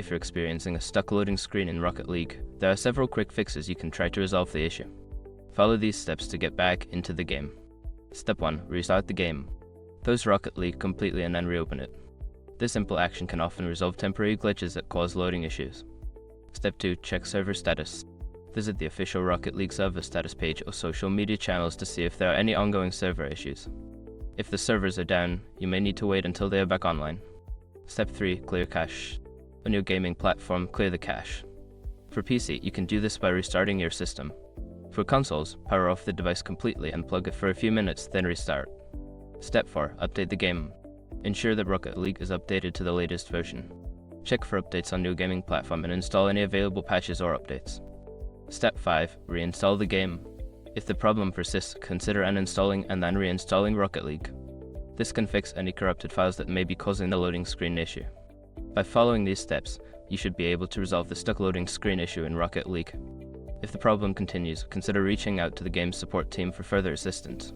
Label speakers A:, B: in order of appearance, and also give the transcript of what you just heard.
A: if you're experiencing a stuck loading screen in Rocket League, there are several quick fixes you can try to resolve the issue. Follow these steps to get back into the game. Step 1. Restart the game. Close Rocket League completely and then reopen it. This simple action can often resolve temporary glitches that cause loading issues. Step 2. Check server status. Visit the official Rocket League server status page or social media channels to see if there are any ongoing server issues. If the servers are down, you may need to wait until they are back online. Step 3. Clear cache. On your gaming platform, clear the cache. For PC, you can do this by restarting your system. For consoles, power off the device completely and plug it for a few minutes, then restart. Step 4. Update the game. Ensure that Rocket League is updated to the latest version. Check for updates on your gaming platform and install any available patches or updates. Step 5. Reinstall the game. If the problem persists, consider uninstalling and then reinstalling Rocket League. This can fix any corrupted files that may be causing the loading screen issue. By following these steps, you should be able to resolve the stuck loading screen issue in Rocket League. If the problem continues, consider reaching out to the game's support team for further assistance.